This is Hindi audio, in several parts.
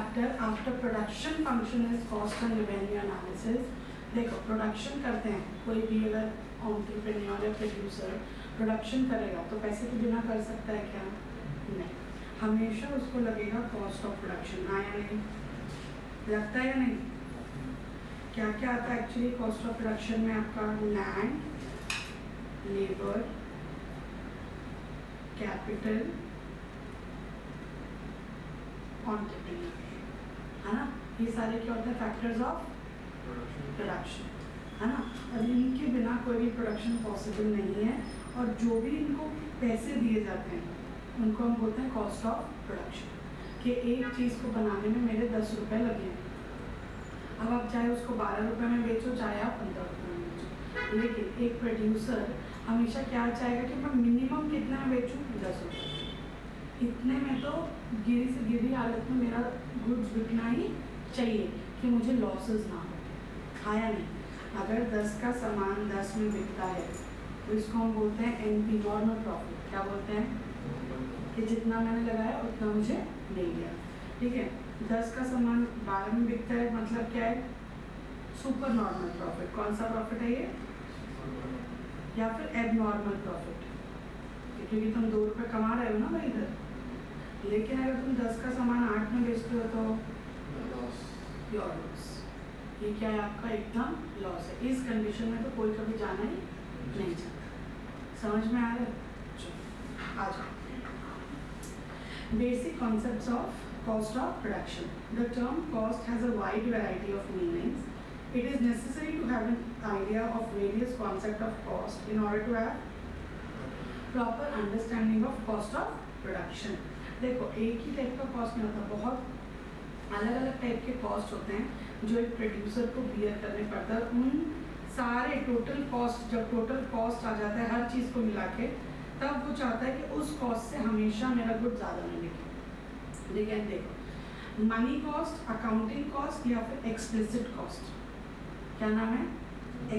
factor after production function is cost and revenue analysis. देखो प्रोडक्शन करते हैं, कोई भी अगर एंटरप्रेन्योर या प्रोड्यूसर प्रोडक्शन करेगा तो पैसे के बिना कर सकता है क्या? नहीं, हमेशा उसको लगेगा कॉस्ट ऑफ प्रोडक्शन। आया नहीं? लगता है या नहीं? क्या क्या आता है एक्चुअली कॉस्ट ऑफ प्रोडक्शन में? आपका लैंड, लेबर, कैपिटल, एंटरप्रेन्योर, है ना? ये सारे क्या होते हैं? फैक्टर्स ऑफ प्रोडक्शन, है ना? और इनके बिना कोई भी प्रोडक्शन पॉसिबल नहीं है। और जो भी इनको पैसे दिए जाते हैं उनको हम बोलते हैं कॉस्ट ऑफ प्रोडक्शन, कि एक चीज़ को बनाने में मेरे 10 रुपये लगे। अब आप चाहे उसको 12 रुपये में बेचो, चाहे आप 15 रुपये में बेचो, लेकिन एक प्रोड्यूसर हमेशा क्या चाहेगा कि मैं मिनिमम कितने में बेचूँ? 10 रुपये। इतने में तो गिरी से गिरी हालत में मेरा गुड्स बिकना ही चाहिए कि मुझे लॉसेस ना हो। आया नहीं? अगर 10 का सामान 10 में बिकता है तो इसको हम बोलते हैं NP, नॉर्मल प्रॉफिट। क्या बोलते हैं? कि जितना मैंने लगाया उतना मुझे मिल गया। ठीक है, 10 का सामान 12 में बिकता है, मतलब क्या है? Super normal profit. कौन सा प्रॉफिट है ये? या फिर एबनॉर्मल प्रॉफिट, क्योंकि तुम 2 रुपये कमा रहे हो ना भाई इधर। लेकिन अगर तुम 10 का सामान 8 में बेचते हो तो योर लॉस। ये क्या है? आपका एकदम लॉस है। इस कंडीशन में तो कोई कभी जाना ही नहीं चाहता। समझ में आ रहा है? चलो आ जाओ। Basic concepts of cost of production. The term cost has a wide variety of meanings. It is necessary to have an idea of various concepts of cost in order to have proper understanding of cost of production. देखो एक ही टाइप का कॉस्ट नहीं होता, बहुत अलग अलग टाइप के कॉस्ट होते हैं जो एक प्रोड्यूसर को बियर करने पड़ता है। उन सारे टोटल कॉस्ट, जब टोटल कॉस्ट आ जाता है हर चीज़ को मिला के, तब वो चाहता है कि उस कॉस्ट से हमेशा मेरा गुड ज़्यादा नहीं बिके। लेकिन देखो, मनी कॉस्ट, अकाउंटिंग कॉस्ट या फिर एक्सप्लिसिट कॉस्ट, क्या नाम है?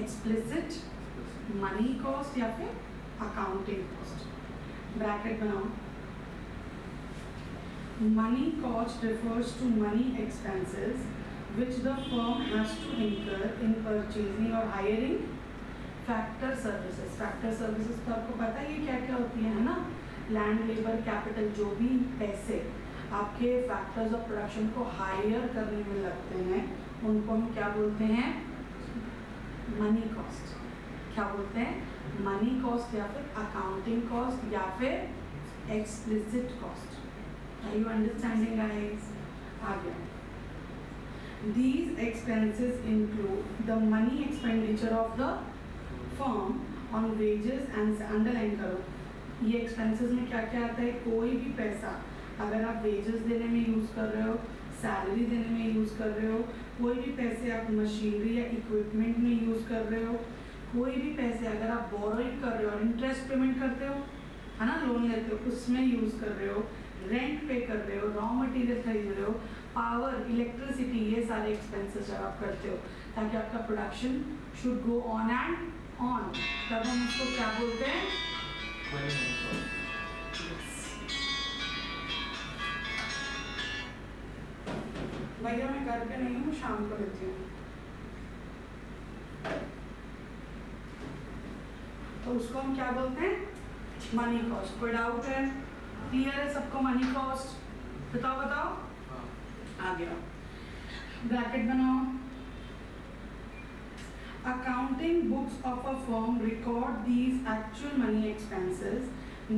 एक्सप्लिसिट मनी कॉस्ट या फिर अकाउंटिंग कॉस्ट। ब्रैकेट बनाओ। Money cost refers to money expenses which the firm has to incur in purchasing or hiring factor services. Factor services तो आपको पता है ये क्या क्या होती है ना? लैंड, लेबर, कैपिटल, जो भी पैसे आपके फैक्टर्स ऑफ प्रोडक्शन को हायर करने में लगते हैं उनको हम क्या बोलते हैं? Money cost. क्या बोलते हैं? मनी कॉस्ट या फिर अकाउंटिंग कॉस्ट या फिर explicit cost. Are you understanding guys? आ गया। These expenses include the money expenditure of the firm on wages and underline करो। ये एक्सपेंसेस में क्या क्या आता है? कोई भी पैसा अगर आप वेजेस देने में यूज़ कर रहे हो, सैलरी देने में यूज़ कर रहे हो, कोई भी पैसे आप मशीनरी या इक्विपमेंट में यूज़ कर रहे हो, कोई भी पैसे अगर आप बोरोइंग कर रहे हो और इंटरेस्ट पेमेंट करते हो, है ना, लोन लेते हो, उसमें यूज़ कर रहे हो, रेंट पे कर रहे हो, रॉ मटेरियल खरीद रहे हो, पावर, इलेक्ट्रिसिटी, ये सारे एक्सपेंसेस जब आप करते हो ताकि आपका production should go on and on, तब हम उसको क्या बोलते हैं? भैया मैं घर पे नहीं हूँ, शाम को लेती हूँ। तो उसको हम क्या बोलते हैं? Money cost. कोई डाउट है? क्लियर है सबको? मनी कॉस्ट बताओ बताओ। आ गया। ब्रैकेट बनाओ। Accounting books of a firm record these actual money expenses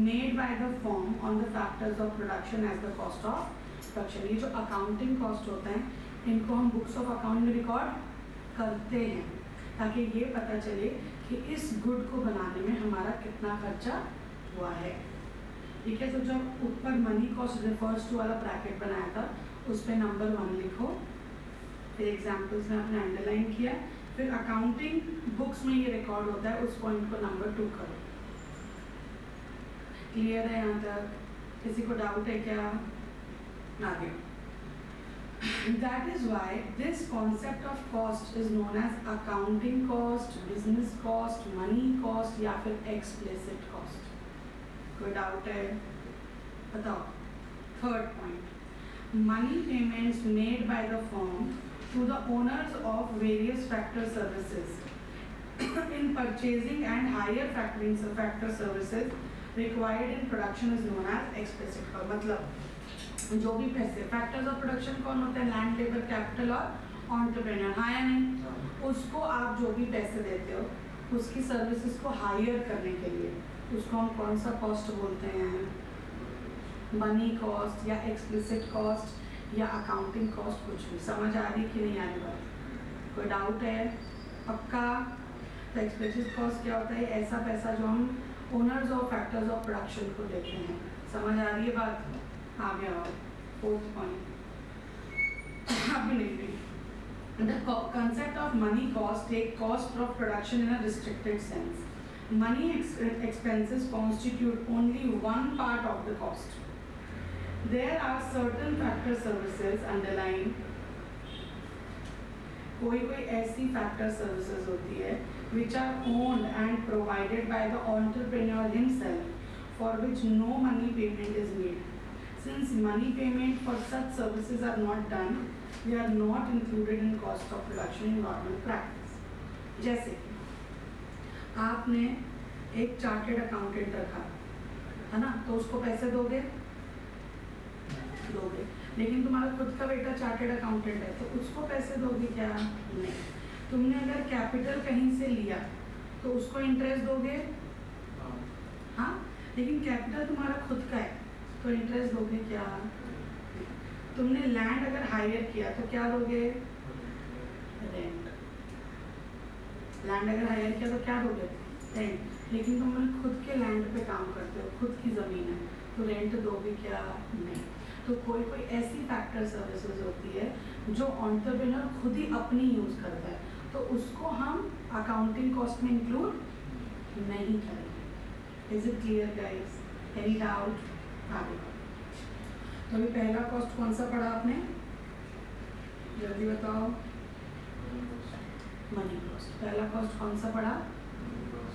made by the firm on the factors of production as the cost of production. ये जो अकाउंटिंग कॉस्ट होते हैं इनको हम बुक्स ऑफ अकाउंट में रिकॉर्ड करते हैं ताकि ये पता चले कि इस गुड को बनाने में हमारा कितना खर्चा हुआ है। ठीक है, तो जब ऊपर मनी कॉस्ट रिफर्स टू वाला ब्रैकेट बनाया था उस पर नंबर 1 लिखो, फिर एग्जाम्पल्स में आपने अंडरलाइन किया, फिर अकाउंटिंग बुक्स में ये रिकॉर्ड होता है उस पॉइंट को नंबर 2 करो। क्लियर है यहाँ तक? किसी को डाउट है क्या? आगे। That is why this concept of cost is known as accounting cost, business cost, money cost या फिर explicit cost। कोई डाउट है? बताओ। Third point, money payments made by the firm to the owners of various factor services in purchasing and higher factor services required in production is known as explicit cost. मतलब जो भी पैसे फैक्टर्स ऑफ प्रोडक्शन कौन होते हैं? लैंड, लेबर, कैपिटल और एंटरप्रेन्योर। हाँ या नहीं? उसको आप जो भी पैसे देते हो उसकी सर्विसेज को हायर करने के लिए उसको हम कौन सा कॉस्ट बोलते हैं? मनी कॉस्ट या एक्सप्लिसिट कॉस्ट या अकाउंटिंग कॉस्ट, कुछ भी। समझ आ रही कि नहीं आ रही बात? कोई डाउट है? पक्का? तो एक्सप्लिसिट कॉस्ट क्या होता है? ऐसा पैसा जो हम ओनर्स और फैक्टर्स ऑफ प्रोडक्शन को देते हैं। समझ आ रही है बात? आ गया फोर्थ पॉइंट अभी नहीं गई। The concept of money cost take cost of production in a restricted sense. Money expenses constitute only one part of the cost. There are certain factor services underlying. कोई ऐसी factor services होती है which are owned and provided by the entrepreneur himself, for which no money payment is made. Since money payment for such services are not done, they are not included in cost of production in normal practice. जैसे आपने एक चार्टेड अकाउंटेंट रखा है ना, तो उसको पैसे दोगे, लेकिन तुम्हारा खुद का बेटा चार्टेड अकाउंटेंट है तो उसको पैसे दोगे क्या? नहीं। तुमने अगर कैपिटल कहीं से लिया तो उसको इंटरेस्ट दोगे? हाँ, लेकिन कैपिटल तुम्हारा खुद का है तो इंटरेस्ट दोगे क्या? तुमने लैंड अगर हायर किया तो क्या दोगे? रेंट। लैंड अगर हायर किया तो क्या दोगे? रेंट। लेकिन तुम खुद के लैंड पे काम करते हो, खुद की ज़मीन है, तो रेंट दोगे क्या? नहीं। तो कोई ऐसी फैक्टर सर्विसेज होती है जो एंटरप्रेन्योर खुद ही अपनी यूज़ करता है, तो उसको हम अकाउंटिंग कॉस्ट में इंक्लूड नहीं करेंगे। Is it clear guys? Any doubt? आगे तो अभी पहला कॉस्ट कौन सा पढ़ा आपने? जल्दी बताओ। Money cost. पहला कॉस्ट कौन सा पढ़ा?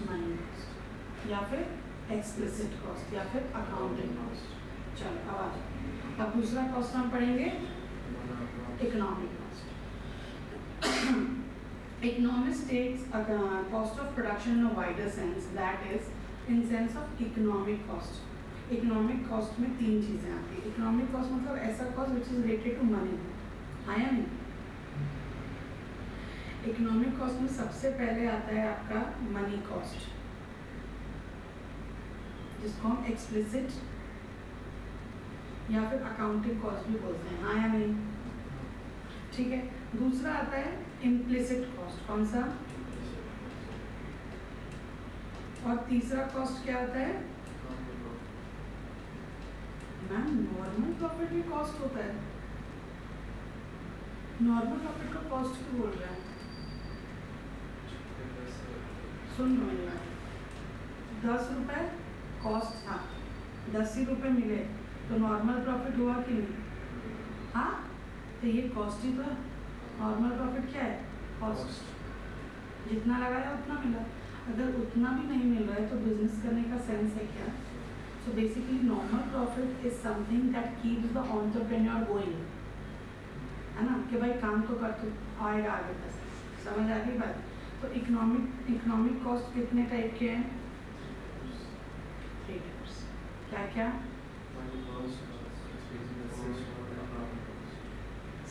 मनी कॉस्ट या फिर एक्सप्लिसिट कॉस्ट या फिर अकाउंटिंग कॉस्ट। चलो अब आ जाओ। अब दूसरा कॉस्ट हम पढ़ेंगे economic cost. Economics takes cost of production in a wider sense, that is in sense of economic cost. Economic cost में तीन चीज़ें आती हैं। इकोनॉमिक कॉस्ट मतलब ऐसा cost which is related to money. आया नहीं? इकोनॉमिक कॉस्ट में सबसे पहले आता है आपका मनी कॉस्ट, जिसको हम एक्सप्लिसिट या फिर अकाउंटिंग कॉस्ट भी बोलते हैं। हाँ या नहीं? ठीक है। दूसरा आता है इम्प्लिसिट कॉस्ट। कौन सा? और तीसरा कॉस्ट क्या आता है? मैम नॉर्मल प्रॉफिट भी कॉस्ट होता है। नॉर्मल प्रॉफिट को कॉस्ट क्यों बोल रहा है? सुन लो यार, 10 रुपये कॉस्ट था, 10 ही रुपये मिले तो नॉर्मल प्रॉफिट हुआ कि नहीं? हाँ, तो ये कॉस्ट ही तो है। नॉर्मल प्रॉफिट क्या है? कॉस्ट। जितना लगाया उतना मिला। अगर उतना भी नहीं मिल रहा है तो बिजनेस करने का सेंस है क्या? So basically normal profit is something that keeps the entrepreneur going, है ना, कि भाई काम तो कर, तो आएगा आगे पैसा। समझ आ गई बात? तो इकोनॉमिक कॉस्ट कितने टाइप के हैं? 3 टाइप्स। क्या क्या?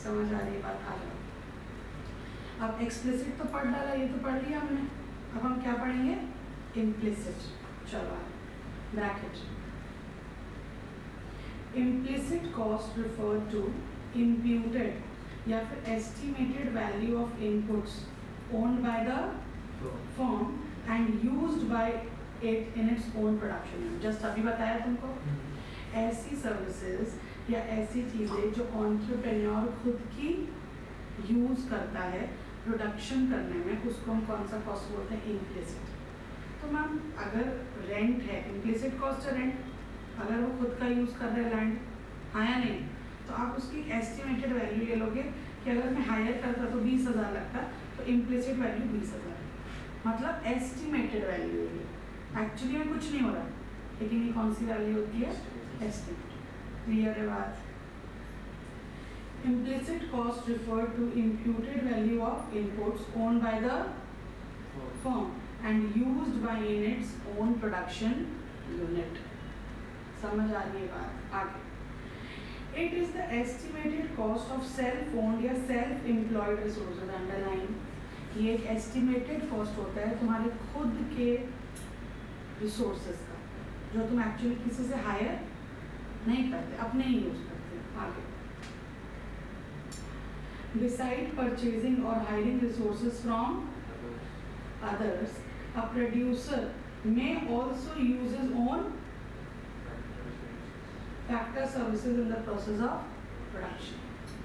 समझ आ रही बात? आ जाओ। अब एक्सप्लिसिट तो पढ़ डाला, ये तो पढ़ लिया हमने। अब हम क्या पढ़ेंगे? इम्प्लिसिट। चलो bracket. Implicit cost refer to imputed या फिर estimated value of inputs owned by the firm and used by it in its own production। Just अभी बताया तुमको। ऐसी सर्विसेज या ऐसी चीज़ें जो एंटरप्रेन्योर खुद की यूज़ करता है प्रोडक्शन करने में, उसको हम कौन सा कॉस्ट बोलते हैं? इम्प्लिसिट। तो मैम अगर रेंट है, इम्प्लिसिट कॉस्ट है रेंट। अगर वो खुद का यूज़ कर रहे हैं लैंड, हाँ या नहीं, तो आप उसकी एस्टिमेटेड वैल्यू ले लोगे कि अगर मैं हायर करता तो 20,000 लगता, तो इम्प्लिसिट वैल्यू 20,000, मतलब एस्टिमेटेड वैल्यू है। एक्चुअली में कुछ नहीं हो रहा, लेकिन ये कौन सी वैल्यू होती है? एस्टिमेट। क्लियर है बात? Implicit cost refer to imputed value of inputs owned by the firm and used by in its own production unit. समझ आ रही है बात? आगे. It is the estimated cost of self-owned या self-employed resources. Underline. ये एक estimated cost होता है तुम्हारे खुद के resources का, जो तुम actually किसी से hire नहीं करते, अपने ही use करते. आगे. Beside purchasing or hiring resources from others, a producer may also use his own factor services in the process of production.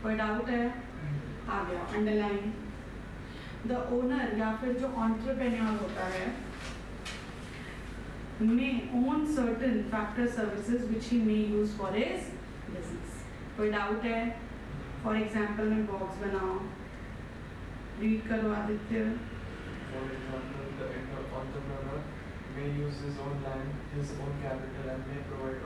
कोई डाउट है? आ गया. अंडरलाइन. The owner या फिर जो entrepreneur होता है may own certain factor services which he may use for his business. कोई डाउट है? फॉर एग्जाम्पल में बॉक्स बनाओ. रीड करो Aditya. For example, the entrepreneur may use his own land, his own capital, and may provide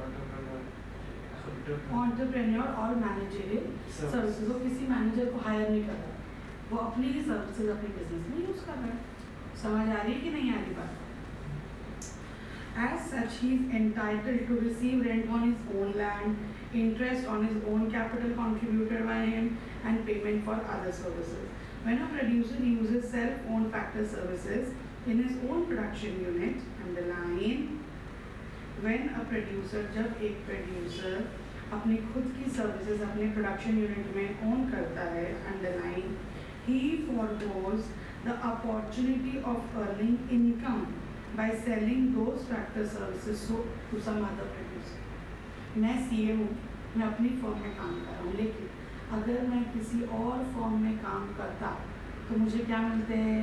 entrepreneur और मैनेजरियल सर्विसेज. वो किसी मैनेजर को हायर नहीं कर रहा, वो अपनी ही सर्विसेज अपने बिजनेस में यूज कर रहा है. समझ आ रही है कि नहीं आ रही बात? As such, he is entitled to receive rent on his own land, interest on his own capital contributed by him, and payment for other services. When a producer uses self-owned factor services in his own production unit, underline, when a producer, जब एक producer अपनी खुद की services अपने production unit में own करता है, underline, he foregoes the opportunity of earning income by selling those factor services to some other producer. मैं CA हूँ, मैं अपनी फर्म में काम कर रहा हूँ, लेकिन अगर मैं किसी और फर्म में काम करता तो मुझे क्या मिलते हैं?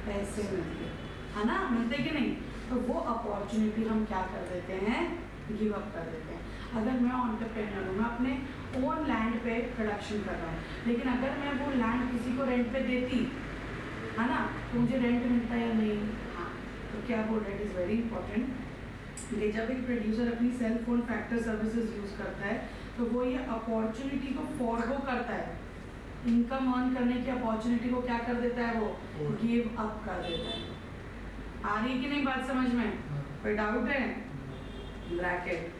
पैसे मिलते, है ना? मिलते कि नहीं? तो वो अपॉर्चुनिटी हम क्या कर देते हैं? गिव अप कर देते हैं. अगर मैं एंटरप्रेन्योर हूँ, मैं अपने ओन लैंड पे प्रोडक्शन कर रहा हूँ, लेकिन अगर मैं वो लैंड किसी को रेंट पे देती, है ना, तो मुझे रेंट मिलता है या नहीं? हाँ. तो क्या बोल रहे? इट इज़ वेरी इंपॉर्टेंट कि जब एक प्रोड्यूसर अपनी self own factor services use करता है तो वो ये अपॉर्चुनिटी को फॉरगो करता है. इनकम अर्न करने की अपॉर्चुनिटी को क्या कर देता है? वो गिव अप कर देता है. आ रही कि नहीं बात समझ में? कोई डाउट है? Bracket.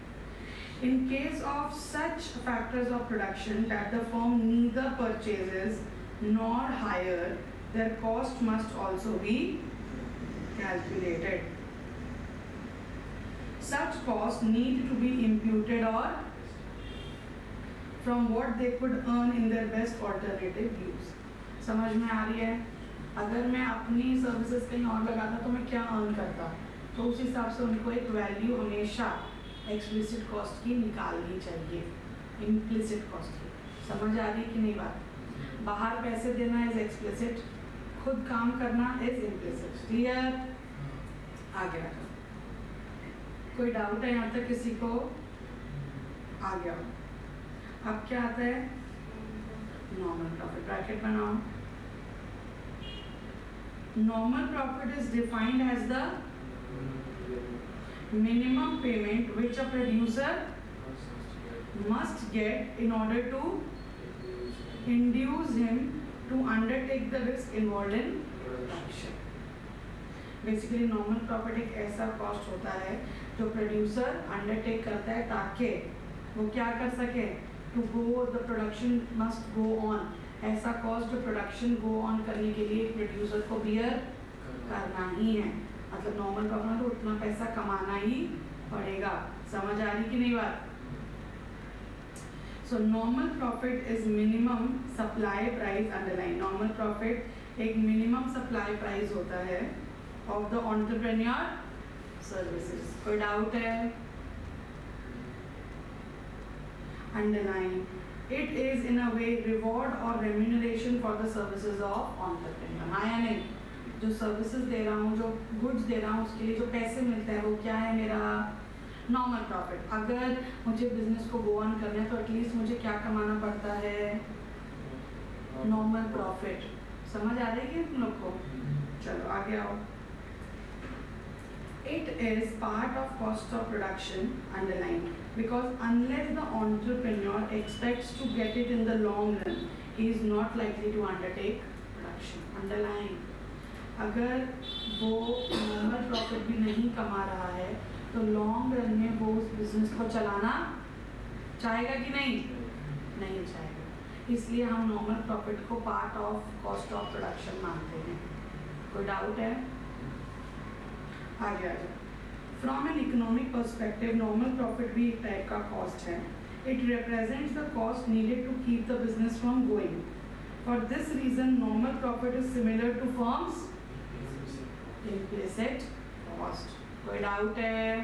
In case of such factors of production that the firm neither purchases nor hire, their cost must also be calculated. Such costs need to be imputed or from what they could earn in their best alternative use. समझ में आ रही है? अगर मैं अपनी सर्विसेज कहीं और लगाता तो मैं क्या अर्न करता, तो उस हिसाब से उनको एक वैल्यू हमेशा एक्सप्लिसिट कॉस्ट की निकालनी चाहिए, इम्प्लिसिट कॉस्ट की. समझ आ रही कि नहीं बात? बाहर पैसे देना इज एक्सप्लिसिट, खुद काम करना इज इम्प्लिसिट. क्लियर? आगे आ जाओ. कोई डाउट है यहाँ तक किसी को? आ गया. अब क्या आता है? Normal profit. ब्रैकेट बनाओ. Normal profit is defined as the minimum payment which a producer must get in order to induce him to undertake the risk involved in production. Basically normal profit एक ऐसा cost होता है जो producer undertake करता है ताकि वो क्या कर सके? To go the production must go on. ऐसा cost जो production go on करने के लिए producer को bear करना ही है. मतलब नॉर्मल प्रॉफिट तो उतना पैसा कमाना ही पड़ेगा. समझ आ रही कि नहीं बात? So normal profit is minimum supply price. Underline. Normal profit एक मिनिमम सप्लाई प्राइस होता है ऑफ द एंटरप्रेन्योर सर्विसेज. कोई डाउट है? Underline. It is in a way reward और remuneration for the services of entrepreneur. हाँ या नहीं? जो सर्विसेज दे रहा हूँ, जो गुड्स दे रहा हूँ, उसके लिए जो पैसे मिलते हैं वो क्या है? मेरा नॉर्मल प्रॉफिट. अगर मुझे बिजनेस को गो ऑन करना है तो एटलीस्ट मुझे क्या कमाना पड़ता है? Normal profit. समझ आ रही है तुम लोग को? चलो आगे आओ. It is part of cost of production, underline, because unless the entrepreneur expects to get it in the long run, he is not likely to undertake production, underline. अगर वो नॉर्मल प्रॉफिट भी नहीं कमा रहा है तो लॉन्ग रन में वो उस बिजनेस को चलाना चाहेगा कि नहीं? नहीं चाहेगा. इसलिए हम नॉर्मल प्रॉफिट को part of cost of production मानते हैं. कोई डाउट है? आगे आ जाओ. From an economic perspective normal profit भी एक टाइप का कॉस्ट है. It represents the cost needed to keep the business from going. For this reason normal profit is similar to firm's implicit cost. कोई डाउट है?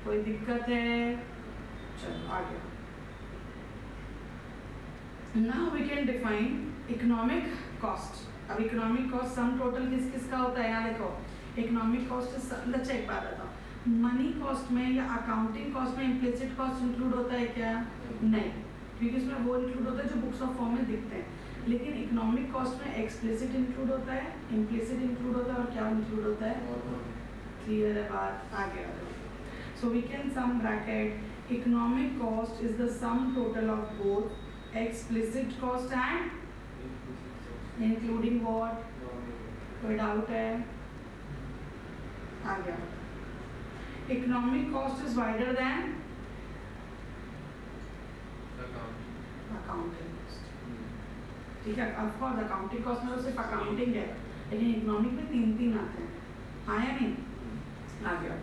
कोई दिक्कत है? चलो आगे. Now we can define economic cost. अब इकोनॉमिक कॉस्ट सम टोटल किस किस का होता है? यहाँ देखो, इकोनॉमिक कॉस्ट अच्छा एक बात बताओ, मनी कॉस्ट में या अकाउंटिंग कॉस्ट में इम्प्लिसिट कॉस्ट इंक्लूड होता है क्या? नहीं, क्योंकि इसमें वो इंक्लूड होता है जो बुक्स ऑफ फॉर्म में दिखते हैं. लेकिन इकोनॉमिक कॉस्ट में एक्सप्लिसिट इंक्लूड होता है, इम्प्लिसिट इंक्लूड होता है और क्या इंक्लूड होता है? क्लियर है बात? आगे आ जाओ. So we can sum bracket economic cost is the sum total of both explicit cost and including what? कोई डाउट है? आ गया. Economic cost is wider than accounting cost. ठीक है, ऑफ कोर्स अकाउंटिंग कॉस्ट में तो सिर्फ अकाउंटिंग है, लेकिन इकोनॉमिक में तीन तीन आते हैं. हाँ या नहीं? आ गया.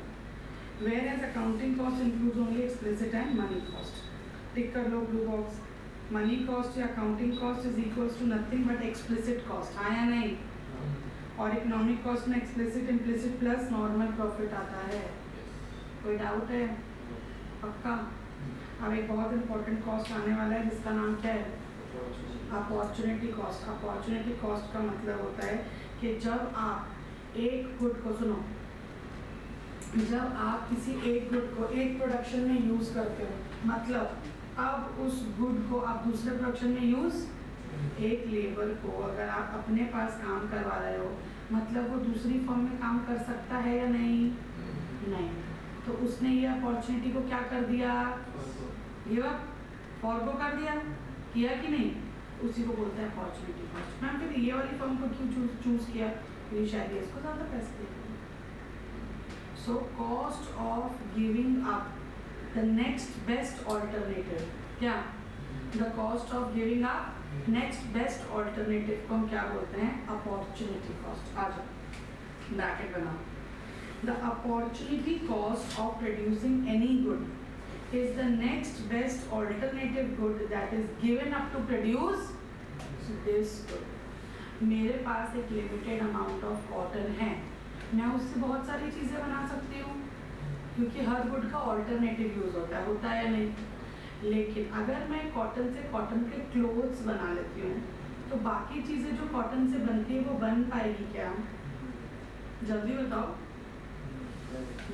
Whereas accounting cost includes only explicit and money cost. Tick कर लो ब्लू बॉक्स. मनी कॉस्ट या accounting cost is equals to nothing but explicit cost. हाँ या नहीं? और इकोनॉमिक कॉस्ट में explicit implicit plus normal profit आता है. कोई डाउट है? पक्का? अब एक बहुत इंपॉर्टेंट कॉस्ट आने वाला है जिसका नाम क्या है? Opportunity cost. अपॉर्चुनिटी कॉस्ट का मतलब होता है कि जब आप एक गुड को, सुनो, जब आप किसी एक गुड को एक प्रोडक्शन में यूज़ करते हो, मतलब अब उस गुड को आप दूसरे प्रोडक्शन में यूज़, एक लेबर को अगर आप अपने पास काम करवा रहे हो, मतलब वो दूसरी फॉर्म में काम कर सकता है या नहीं? नहीं. तो उसने ये अपॉर्चुनिटी को क्या कर दिया? गिव अप, फॉरगो कर दिया. किया कि नहीं? उसी को बोलते हैं अपॉर्चुनिटी कॉस्ट. मैम फिर ये वाली फॉर्म को क्यों चूज किया? क्योंकि शायद इसको ज़्यादा पैसे देंगे. So cost of giving up the next best alternative. क्या? The cost of giving up next best alternative को हम क्या बोलते हैं? Opportunity cost. आ जाओ, ब्रैकेट बनाओ. The opportunity cost of producing any good is the next best alternative good that is given up to produce this good. मेरे पास एक लिमिटेड अमाउंट ऑफ कॉटन है, मैं उससे बहुत सारी चीज़ें बना सकती हूँ क्योंकि हर गुड का ऑल्टरनेटिव यूज़ होता है या नहीं? लेकिन अगर मैं कॉटन से कॉटन के क्लोथ्स बना लेती हूँ तो बाकी चीज़ें जो कॉटन से बनती है वो बन पाएगी क्या? जल्दी बताओ.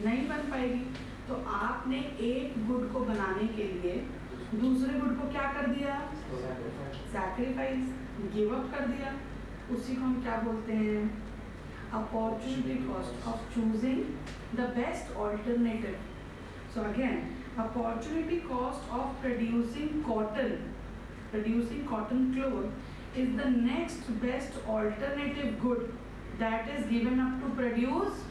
नहीं बन पाएगी. तो आपने एक गुड को बनाने के लिए दूसरे गुड को क्या कर दिया? सैक्रिफाइस, गिव अप कर दिया. उसी को हम क्या बोलते हैं? Opportunity cost of choosing the best alternative. So again, opportunity cost of producing cotton cloth is the next best alternative good that is given up to produce.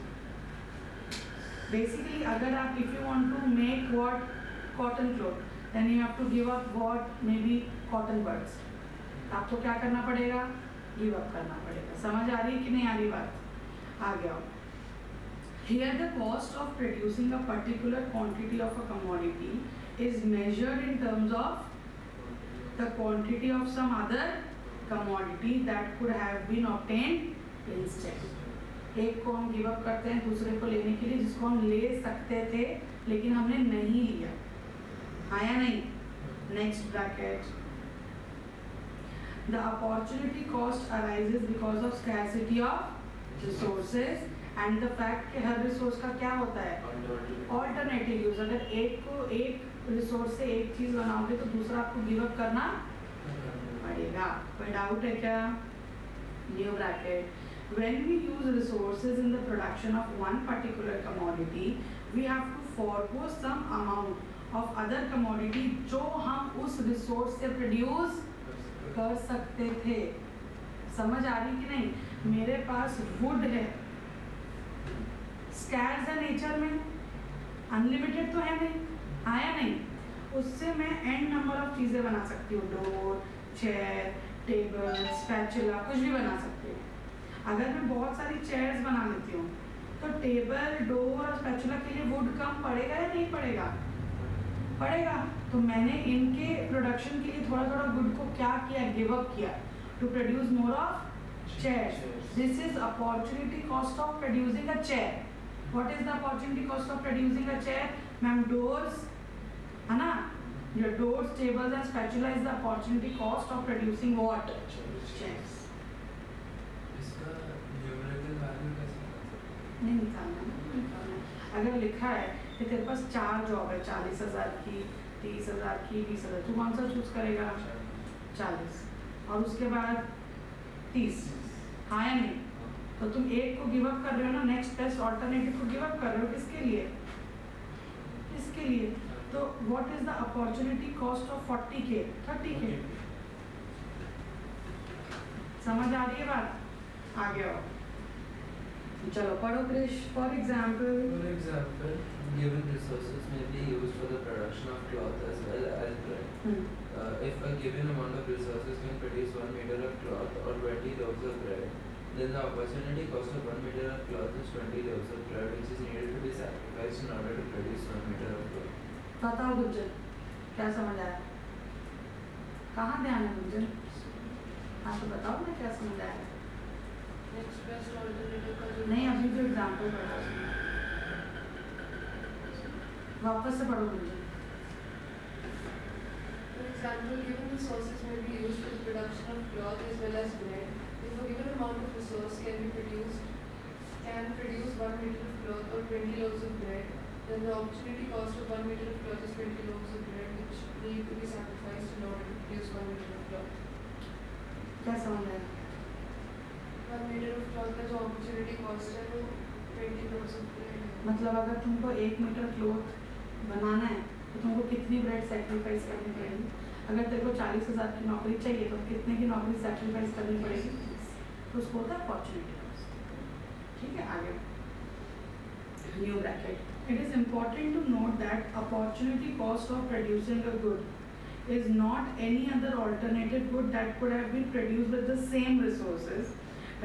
Basically, अगर आप if you want to make what cotton cloth, then you have to give up what maybe cotton buds. आपको क्या करना पड़ेगा? Give up करना पड़ेगा. समझ आ रही है कि नहीं आ रही बात? आ गया. Here the cost of producing a particular quantity of a commodity is measured in terms of the quantity of some other commodity that could have been obtained instead. एक को हम गिव अप करते हैं दूसरे को लेने के लिए जिसको हम ले सकते थे लेकिन हमने नहीं लिया. हाँ या नहीं? Next bracket. The opportunity cost arises because of scarcity of resources and the fact कि हर रिसोर्स का क्या होता है? Alternative use. अगर एक को एक रिसोर्स से एक चीज़ बनाओगे तो दूसरा आपको गिव अप करना पड़ेगा. कोई डाउट है क्या? New bracket. when we use resources in the production of one particular commodity, we have to forego some amount of other commodity जो हम उस resource से produce कर सकते थे। समझ आ रही कि नहीं? मेरे पास wood है, scarce है नेचर में, अनलिमिटेड तो है नहीं, आया नहीं, उससे मैं एंड नंबर ऑफ चीज़ें बना सकती हूँ, डोर, चेयर, टेबल, स्पैचुला, कुछ भी बना सकती हूँ। अगर मैं बहुत सारी चेयर्स बना लेती हूँ तो टेबल, डोर और स्पैचुला के लिए वुड कम पड़ेगा या नहीं पड़ेगा? पड़ेगा। तो मैंने इनके प्रोडक्शन के लिए थोड़ा थोड़ा वुड को क्या किया, गिव अप किया to produce more of chairs. This is opportunity cost of producing a chair. What is the opportunity cost of producing a chair? Ma'am doors है ना, your doors, tables and spatula is the opportunity cost of producing what? Chairs. इसका न्यूमेरिकल वैल्यू कैसे नहीं निकालना। अगर लिखा है कि तेरे पास 4 जॉब है, 40,000 की, 30,000 की, 20,000, तू कौन सा चूज करेगा? 40 और उसके बाद 30, हाँ या नहीं? तो तुम एक को गिव अप कर रहे हो ना, नेक्स्ट बेस्ट ऑल्टरनेटिव को गिव अप कर रहे हो, किसके लिए? इसके लिए। तो what is the opportunity cost of 40K? 30K। समझ आ रही है बात? आगे आओ, चलो पढ़ो Krish. For example, given resources may be used for the production of cloth as well as bread. If a given amount of resources can produce 1 meter of cloth or 20 loaves of bread, then the opportunity cost of 1 meter of cloth is 20 loaves of bread, which is needed to be sacrificed in order to produce 1 meter of cloth. बताओ गुंजन, क्या समझ आया? कहाँ ध्यान है गुंजन? हाँ तो बताओ ना क्या समझ आया? नहीं, अभी जो एग्जाम्पल पढ़ा वापस से पढ़ो Gunjan. For example, given resources may be used for the production of cloth as well as bread. If a given amount of resource can produce 1 meter of cloth or 20 loaves of bread, then the opportunity cost of 1 meter of cloth is 20 loaves of bread, which need to be sacrificed in order to produce 1 meter of cloth. क्या समझ आया? 1 meter of cloth का जो opportunity cost है वो 20 loaves of bread है। मतलब अगर तुमको 1 मीटर क्लोथ बनाना है तो तुमको कितनी ब्रेड सेक्रीफाइस करनी पड़ेगी? अगर तेरे को 40,000 की नौकरी चाहिए तो कितने की नौकरी सेक्रीफाइस करनी पड़ेगी? तो उसको होता है अपॉर्चुनिटी कॉस्ट। ठीक है, आगे new bracket. It is important to note that opportunity cost of producing a good is not any other alternative good that could have been produced with the same resources.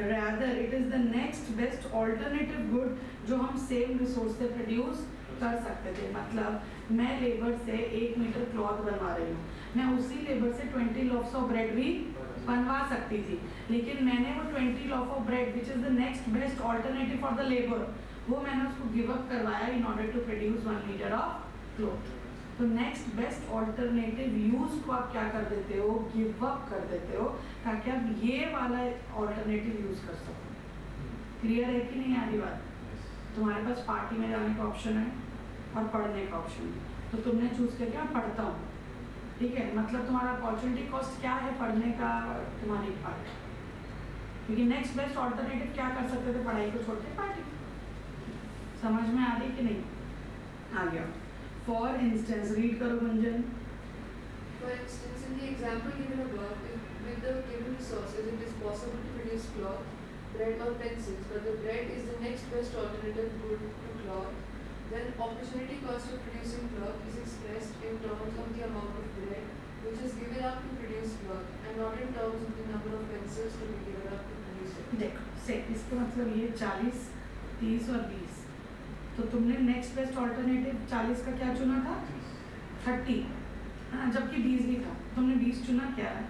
Rather, it is the next best alternative good जो हम same resource से produce कर सकते थे। मतलब मैं लेबर से 1 मीटर क्लॉथ बनवा रही हूँ, मैं उसी लेबर से 20 loaves of bread भी बनवा सकती थी, लेकिन मैंने वो 20 loaf of bread which is the next best alternative for the labor, वो मैंने उसको गिव अप करवाया in order to produce 1 metre of cloth. तो नेक्स्ट बेस्ट ऑल्टरनेटिव यूज को आप क्या कर देते हो? गिव अप कर देते हो, ताकि आप ये वाला ऑल्टरनेटिव यूज कर सको। क्लियर है कि नहीं आ रही बात? तुम्हारे पास पार्टी में जाने का ऑप्शन है और पढ़ने का ऑप्शन है, तो तुमने चूज करके मैं पढ़ता हूँ, ठीक है? मतलब तुम्हारा अपॉर्चुनिटी कॉस्ट क्या है पढ़ने का? तुम्हारी पार्टी। क्योंकि नेक्स्ट बेस्ट ऑल्टरनेटिव क्या कर सकते थे पढ़ाई को छोड़ के? पार्टी। समझ में आ रही कि नहीं? आ गया। फॉर इंस्टेंस, रीड करो Gunjan. For instance, in the example given above, if with the given resources it is possible to produce cloth, bread or pencils, but the bread is the next best alternative good to cloth, then opportunity cost of producing cloth is expressed in terms of the amount of bread which is given up to produce cloth, and not in terms of the number of pencils to be given up to produce it. देखो से इसका मतलब ये 40, 30 और 20, तो तुमने नेक्स्ट बेस्ट ऑल्टरनेटिव 40 का क्या चुना था? 30, हाँ, जबकि 20 भी था, तुमने 20 चुना क्या है?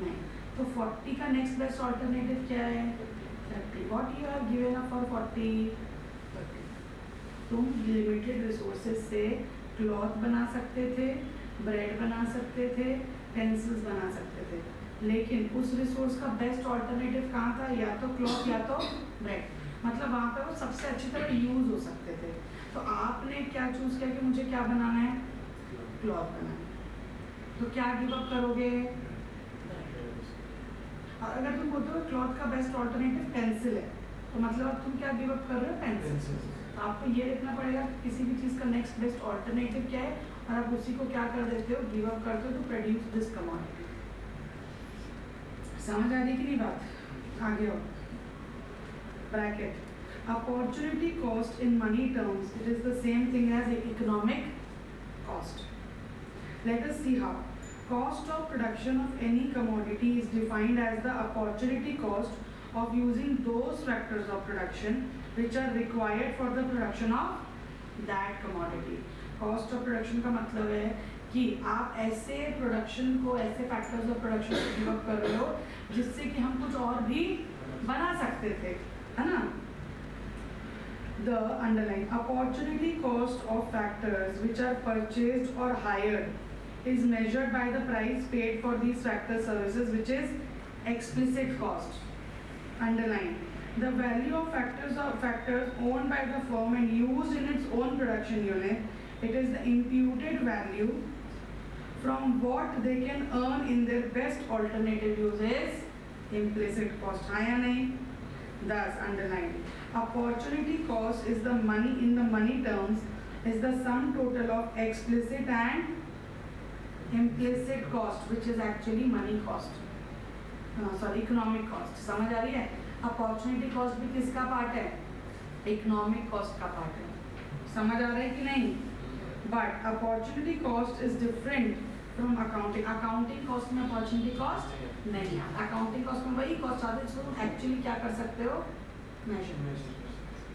नहीं। तो 40 का नेक्स्ट बेस्ट ऑल्टरनेटिव क्या है? 30। What you have given up for 40? तुम लिमिटेड रिसोर्सेज से क्लॉथ बना सकते थे, ब्रेड बना सकते थे, पेंसिल्स बना सकते थे, लेकिन उस रिसोर्स का बेस्ट ऑल्टरनेटिव कहाँ था? या तो क्लॉथ या तो ब्रेड। मतलब वहाँ पे वो सबसे अच्छी तरह यूज हो सकते थे। तो आपने क्या चूज किया कि मुझे क्या बनाना है? क्लॉथ बनाना है। तो क्या गिव अप करोगे? और अगर तुम बोलते हो क्लॉथ का बेस्ट ऑल्टरनेटिव पेंसिल है, तो मतलब अब तुम क्या गिव अप कर रहे हो? पेंसिल। तो आपको ये देखना पड़ेगा किसी भी चीज़ का नेक्स्ट बेस्ट ऑल्टरनेटिव क्या है, और आप उसी को क्या कर देते हो? गिव अप करते हो टू प्रोड्यूस दिस कमोडिटी। समझ आ रही कि नहीं बात? आगे और bracket opportunity cost in money terms, it is the same thing as economic cost. Let us see how. Cost of production of any commodity is defined as the opportunity cost of using those factors of production which are required for the production of that commodity. Cost of production का मतलब है कि आप ऐसे प्रोडक्शन को, ऐसे फैक्टर्स ऑफ प्रोडक्शन को डेवलप कर रहे हो जिससे कि हम कुछ और भी बना सकते थे, है ना? The underline opportunity cost of factors which are purchased or hired is measured by the price paid for these factor services, which is explicit cost. Underline the value of factors owned by the firm and used in its own production unit. It is the imputed value from what they can earn in their best alternative use is implicit cost. हाँ या नहीं? Thus, underline opportunity cost is the money in the money terms is the sum total of explicit and implicit cost, which is actually money cost. Economic cost. समझ आ रही है? Opportunity cost भी किसका पार्ट है? Economic cost का पार्ट है. समझ आ रहा है कि नहीं? But opportunity cost is different from accounting. Accounting cost में opportunity cost नहीं है. Accounting cost में वही cost आते हैं जिसको तुम actually क्या कर सकते हो? Measure.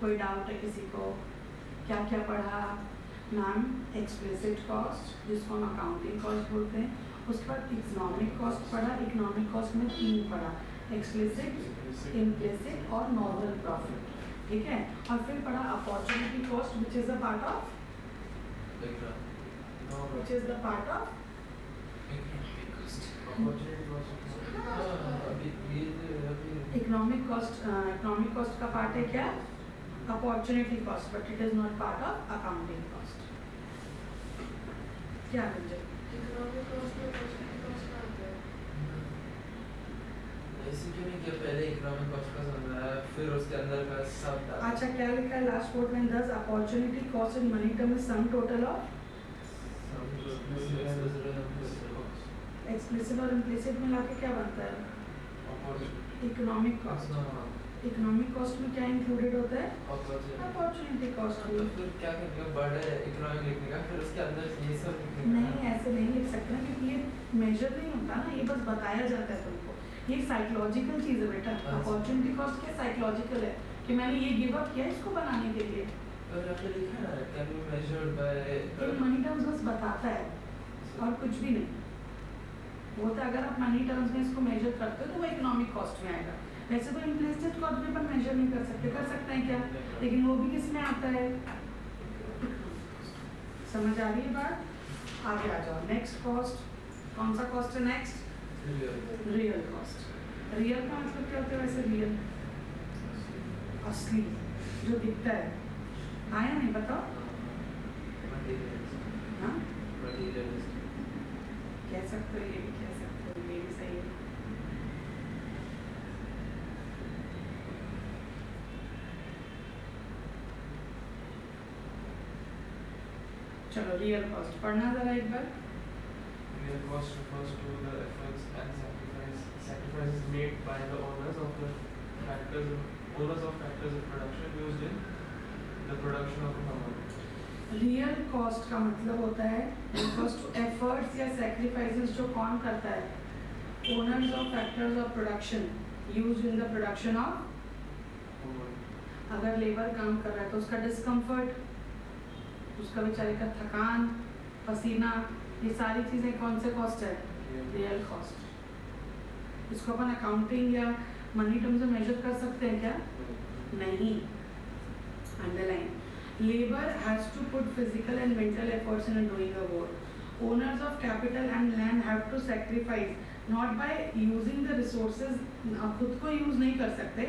कोई डाउट है किसी को? क्या क्या पढ़ा? मैम एक्सप्लिसिट कॉस्ट, जिसको हम अकाउंटिंग कॉस्ट बोलते हैं. उसके बाद इकोनॉमिक कॉस्ट पढ़ा. इकोनॉमिक कॉस्ट में 3 पढ़ा, एक्सप्लिसिट, इम्प्लिसिट और नॉमिनल प्रॉफिट. ठीक है. और फिर पढ़ा opportunity cost which is the part of economic cost. Economic cost का पार्ट है क्या? Opportunity cost, but it is not part of accounting cost. क्या रंजन? इकोनॉमिक कॉस्ट में अपॉर्चुनिटी कॉस्ट का आता है. ऐसे क्यों नहीं किया? पहले इकोनॉमिक कॉस्ट का समझाया, फिर उसके अंदर का सब डाला. अच्छा, क्या लिखा है लास्ट कोट में? दस opportunity cost in money term is some total of explicit और इम्प्लिसिट मिला के क्या बनता है? Economic cost. इकोनॉमिक कॉस्ट में क्या इंक्लूडेड होता है? Opportunity cost. तो फिर क्या करेंगे? बड़े इकोनॉमिक लिखने का, फिर उसके अंदर ये सब लिखने का. नहीं, ऐसे नहीं लिख सकते ना, क्योंकि ये मेजर नहीं होता ना, ये बस बताया जाता है तुमको. ये साइकोलॉजिकल चीज़ है बेटा. अपॉर्चुनिटी कॉस्ट क्या साइकोलॉजिकल है कि मैंने ये गिव अप किया इसको बनाने के लिए. और आपने लिखा है can be measured by money terms बस बताता है और कुछ भी नहीं. वो तो अगर आप मनी टर्म्स में इसको मेजर करते हो तो वो इकोनॉमिक कॉस्ट में आएगा. वैसे तो इम्प्लिसिट कॉस्ट भी अपन मेजर नहीं कर सकते. कर सकते हैं क्या? लेकिन वो भी किस में आता है? समझ आ रही है बात? आगे आ जाओ. Next cost. कौन सा कॉस्ट है नेक्स्ट? Real cost. रियल का मतलब क्या होता है वैसे? रियल असली, जो दिखता है. आया नहीं? बताओ. हाँ, कह सकते हो, ये भी कह सकते हो, ये भी सही है. चलो रियल कॉस्ट पढ़ना जरा एक बार. Real cost refers to the efforts and sacrifices made by the owners of factors of production used in the production of a commodity. Real cost का मतलब होता है refers to efforts या sacrifices जो कौन करता है? owners of factors of production used in the production of. अगर लेबर काम कर रहा है तो उसका डिस्कम्फर्ट, उसका बेचारे का थकान, पसीना, ये सारी चीज़ें कौन से कॉस्ट है? Real cost. इसको अपन अकाउंटिंग या मनी टर्म से मेजर कर सकते हैं क्या? नहीं. Underline labour has to put physical and mental efforts in doing a work. Owners of capital and land have to sacrifice not by using the resources. खुद को यूज नहीं कर सकते,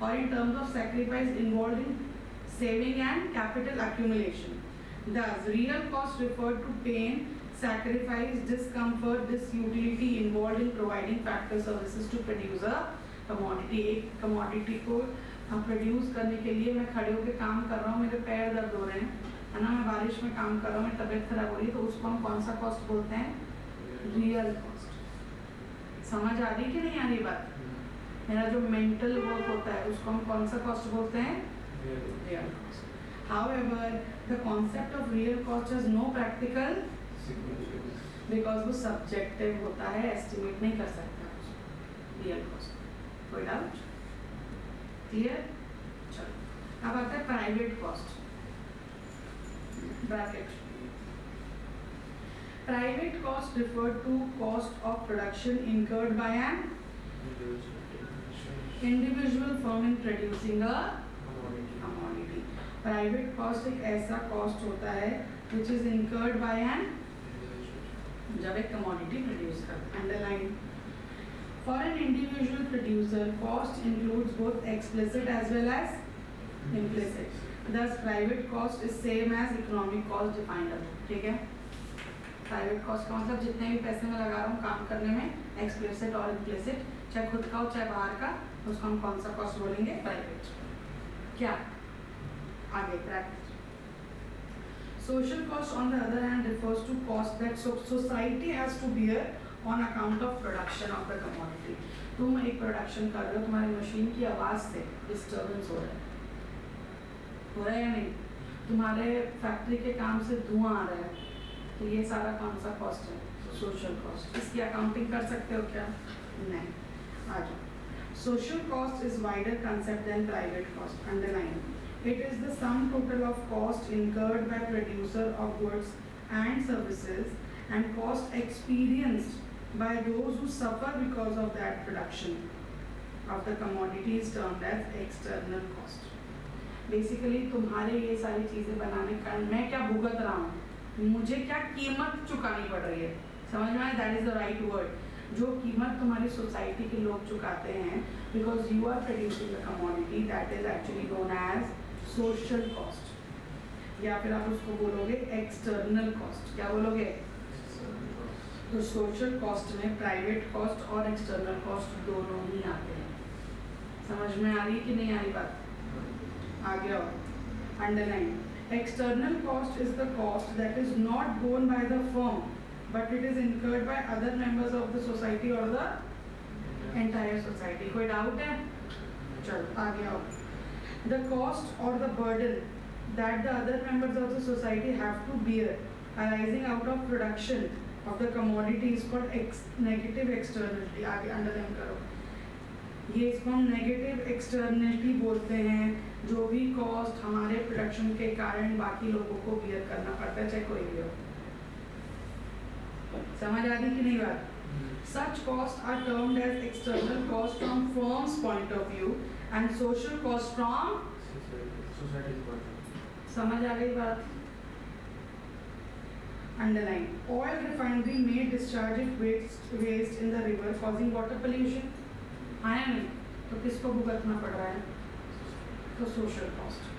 और in terms of sacrifice involve in saving and capital accumulation. Thus, real cost refer to paying sacrifice, discomfort, disutility involved in providing factor services to produce a commodity. एक commodity को प्रोड्यूस करने के लिए मैं खड़े होकर काम कर रहा हूँ, मेरे पैर दर्द हो रहे हैं, है ना, मैं बारिश में काम कर रहा हूँ, मेरी तबीयत खराब हो रही है, तो उसको हम कौन सा कॉस्ट बोलते हैं? Real cost. समझ आ रही कि नहीं आ रही बात? मेरा जो मेंटल वर्क होता है उसको हम कौन सा कॉस्ट बोलते हैं? Real cost. However, the concept of real cost has no practical because वो subjective होता है, estimate नहीं कर सकता real cost। कोई doubt? Clear? चलो, अब आता है private cost। Bracket। Private cost referred to cost of production incurred by an individual firm in producing a commodity। Private cost एक ऐसा कॉस्ट होता है which is incurred by an, जब एक कमोडिटी प्रोड्यूस करता है। Underline. For an individual producer cost includes both explicit as well as implicit. Thus private cost is same as economic cost defined above. ठीक है, प्राइवेट कॉस्ट का मतलब जितने भी पैसे मैं लगा रहा हूँ काम करने में, एक्सप्लिसिट और इम्प्लिसिट, चाहे खुद का हो चाहे बाहर का, उसको हम कौन सा कॉस्ट बोलेंगे? प्राइवेट। क्या आगे? Practice. Social cost on the other hand refers to cost that society has to bear on account of production of the commodity। तुम एक प्रोडक्शन कर रहे हो, तुम्हारी मशीन की आवाज़ से डिस्टर्बेंस हो रहा है या नहीं? तुम्हारे फैक्ट्री के काम से धुआं आ रहा है, तो ये सारा कौन सा कॉस्ट है? Social cost. इसकी अकाउंटिंग कर सकते हो क्या? नहीं। आ जाओ। Social cost is wider concept than private cost। Underline। It is the sum total of cost incurred by producer of goods and services and cost experienced by those who suffer because of that production of the commodity is termed as external cost। Basically तुम्हारे ये सारी चीज़ें बनाने का मैं क्या भुगत रहा हूँ, मुझे क्या कीमत चुकानी पड़ रही है, समझ में आया? That is the right word. जो कीमत तुम्हारी सोसाइटी के लोग चुकाते हैं because you are producing the commodity, that is actually known as social cost, या फिर आप उसको बोलोगे एक्सटर्नल कॉस्ट। क्या बोलोगे? तो सोशल कॉस्ट में प्राइवेट कॉस्ट और एक्सटर्नल कॉस्ट दोनों ही आते हैं। समझ में आ रही कि नहीं आ रही बात? आगे आओ। Underline. External cost is the cost that is not borne by the firm but it is incurred by other members of the society or the entire society। कोई डाउट है? चलो आगे आओ। The cost or the burden that the other members of the society have to bear arising out of production of the commodity is called negative externality। आगे अंडरलाइन करो, ये इसको हम नेगेटिव एक्सटर्नलिटी बोलते हैं। जो भी कॉस्ट हमारे प्रोडक्शन के कारण बाकी लोगों को बियर करना पड़ता है, चाहे कोई भी हो। समझ आ रही कि नहीं बात? Such costs are termed as external cost from firm's point of view and social cost from society's point of view। समझ आ गई बात? Underline। Oil refinery may discharge its waste in the river causing water pollution। आया नहीं? तो किसको भुगतना पड़ रहा है? तो social cost।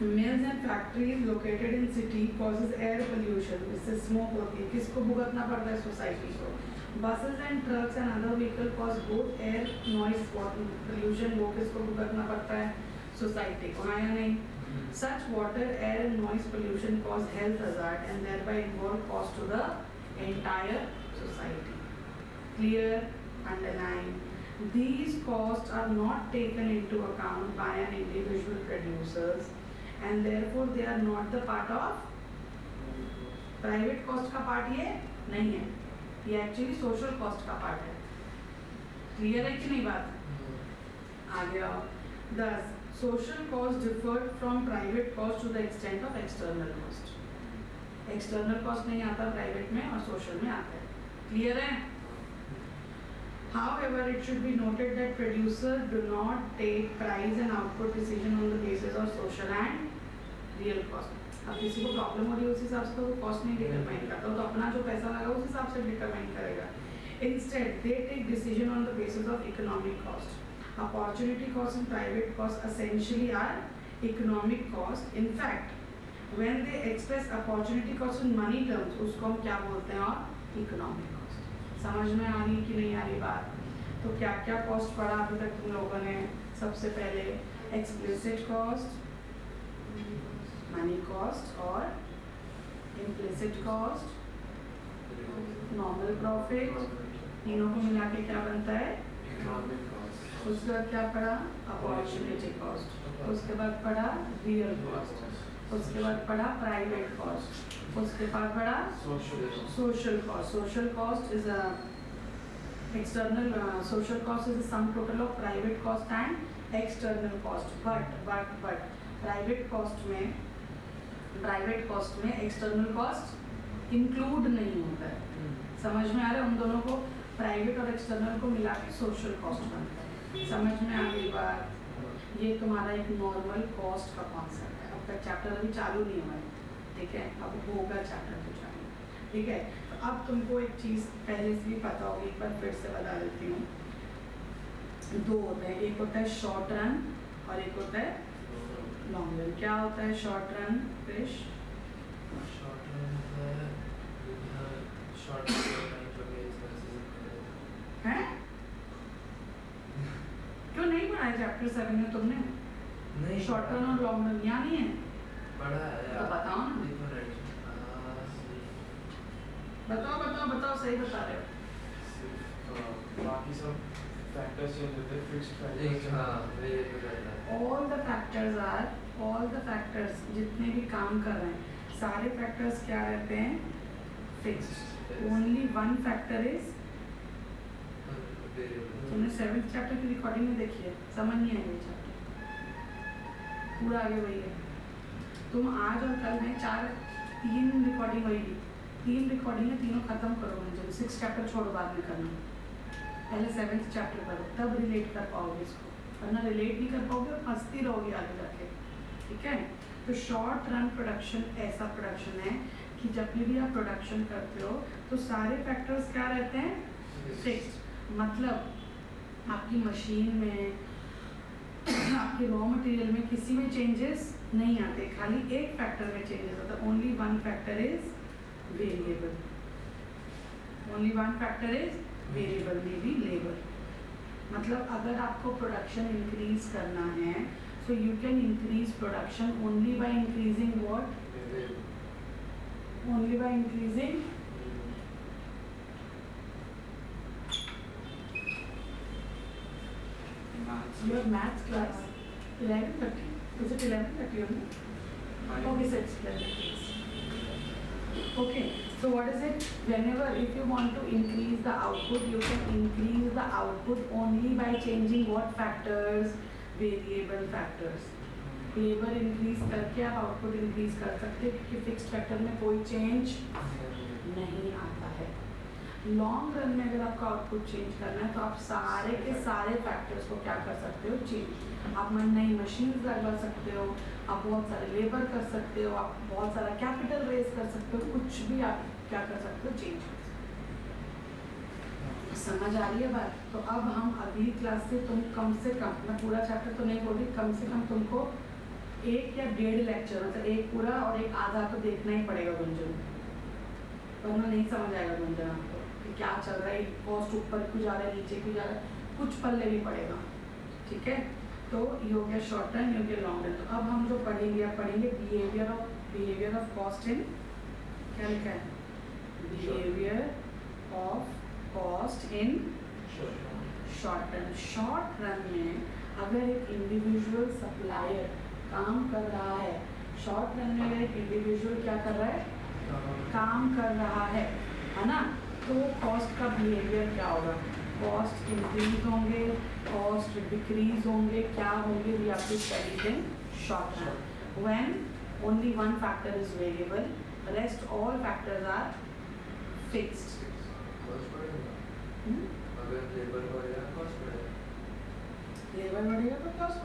Mills and factories located in city causes air pollution, इससे smoke होती है, किसको भुगतना पड़ता है? सोसाइटी को। Buses and trucks and other vehicle cause both air noise pollution, वो किसको भुगतना पड़ता है? सोसाइटी को। हाँ या नहीं? Such water, air and noise pollution cause health hazard and thereby involve cost to the entire society। Clear? Underline। These costs are not taken into account by an individual producers and therefore they are not the part of private cost का पार्ट ये नहीं है, ये एक्चुअली सोशल कॉस्ट का पार्ट है। क्लियर है कि नहीं बात? आगे आओ। Thus, social cost differed from private cost to the extent of external cost। External cost नहीं आता प्राइवेट में और सोशल में आता है। क्लियर है? However, it should be noted that producers do not take price and output decision on the basis of social and real cost। अब किसी को प्रॉब्लम हो रही है उस हिसाब से तो वो कॉस्ट नहीं डिटरमाइन करता, तो अपना जो पैसा लगा उस हिसाब से डिटरमाइन करेगा। Instead, they take decision on the basis of economic cost। Opportunity cost and private cost essentially are economic cost। In fact, when they express opportunity cost in money terms उसको हम क्या बोलते हैं और इकोनॉमिक कॉस्ट। समझ में आ रही कि नहीं आ रही बात? तो क्या क्या कॉस्ट पढ़ा अभी तक तुम लोगों ने? सबसे पहले एक्सप्लिसिट कॉस्ट, मनी कॉस्ट और इम्प्लिसिट कॉस्ट, नॉर्मल प्रॉफिट, तीनों को मिला के क्या बनता है? Economic cost. उसके बाद क्या पढ़ा? Opportunity cost. उसके बाद पढ़ा रियल कॉस्ट। उसके बाद पढ़ा प्राइवेट कॉस्ट। उसके बाद पढ़ा social cost. Social cost is a external social cost is the sum total of private cost and external cost, but private cost में external cost include नहीं होता है। समझ में आ रहा है? उन दोनों को प्राइवेट और एक्सटर्नल को मिला के सोशल कॉस्ट बनता है। समझ में आ गई बात? ये तुम्हारा एक नॉर्मल कॉस्ट का कॉन्सेप्ट है। अब तक चैप्टर अभी चालू नहीं हुआ है, ठीक है? अब होगा चैप्टर तो चालू, ठीक है? तो अब तुमको एक चीज़ पहले से भी पता होगी, एक बार फिर से बता देती हूँ। दो होते हैं, एक होता है शॉर्ट रन और एक होता है लॉन्ग रन। क्या होता है short run fish? Short run है शॉर्ट हैं? क्यों नहीं पढ़ा है चैप्टर 7 में तुमने? नहीं शॉर्ट रन और लॉन्ग रन यहाँ नहीं है? पढ़ा है तो बताओ ना। बताओ सही बता रहे हो। बाकी सब फैक्टर्स चेंज होते हैं, फिक्स्ड फैक्टर्स। हाँ वेरिएबल रहता है। ऑल द फैक्टर्स जितने भी काम कर रहे हैं, सारे फैक्टर्स क्या रहते हैं? Fixed. Only one factor is variable. तुमने 7th चैप्टर की रिकॉर्डिंग में देखी है, समझ नहीं आएगी चैप्टर पूरा आगे वही है। तुम आज और कल में 3 रिकॉर्डिंग होगी, 3 रिकॉर्डिंग है, तीनों खत्म करो। जब 6 चैप्टर छोड़ो बाद में करना, पहले 7th चैप्टर करो, तब रिलेट कर पाओगे इसको, वरना रिलेट नहीं कर पाओगे और फंसती रहोगी आगे जाके, ठीक है? तो शॉर्ट रन प्रोडक्शन ऐसा प्रोडक्शन है कि जब भी आप प्रोडक्शन करते हो तो सारे फैक्टर्स क्या रहते हैं? फिक्स्ड। मतलब आपकी मशीन में, आपके रॉ मटेरियल में किसी में चेंजेस नहीं आते, खाली एक फैक्टर में चेंजेस होता है। Only one factor is variable. Only one factor is variable, may be labour. मतलब अगर आपको प्रोडक्शन इंक्रीज करना है so you can increase production only by increasing what? Only by increasing your maths class 11:30. Is it 11:30 only? Okay, so it's 11:30. Okay, so what is it? Whenever if you want to increase the output, you can increase the output only by changing what factors? Variable factors. Labour increase करके आप आउटपुट इंक्रीज कर सकते हैं क्योंकि फिक्स्ड फैक्टर में कोई चेंज नहीं आता है। लॉन्ग रन में अगर आपका आउटपुट चेंज करना है तो आप सारे के सारे फैक्टर्स को क्या कर सकते हो? चेंज। आप नई मशीन लगवा सकते हो, आप बहुत सारे लेबर कर सकते हो, आप बहुत सारा कैपिटल रेज कर सकते हो, कुछ भी आप क्या कर सकते हो? चेंज कर सकते हो। समझ आ रही है बात? तो अब हम अगली क्लास से तुम कम से कम, मैं पूरा चैप्टर तो नहीं बोल रही, कम से कम तुमको 1 या 1.5 लेक्चर, मतलब एक पूरा और एक आधा तो देखना ही पड़ेगा गुंजन, वरना नहीं समझ आएगा गुंजन आपको कि क्या चल रहा है, कॉस्ट ऊपर क्यों जा रहा है, नीचे क्यों जा रहा है, कुछ पल्ले भी पड़ेगा, ठीक है? तो ये हो गया शॉर्ट रन, ये हो गया लॉन्ग रन। तो अब हम जो पढ़ेंगे, अब पढ़ेंगे बिहेवियर ऑफ कॉस्ट इन, क्या लिखा है? Behaviour of cost in short run. Short run में अगर एक इंडिविजुअल सप्लायर काम कर रहा है, शॉर्ट रन में अगर एक इंडिविजुअल क्या कर रहा है? काम कर रहा है ना? तो कॉस्ट का बिहेवियर क्या होगा? कॉस्ट इंक्रीज होंगे, कॉस्ट डिक्रीज होंगे, क्या होंगे? We have to study in short run when only one factor is variable, rest all factors are fixed. अगर लेबर बढ़ेगा कॉस्ट बढ़ेगा। लेबर बढ़ेगा तो कॉस्ट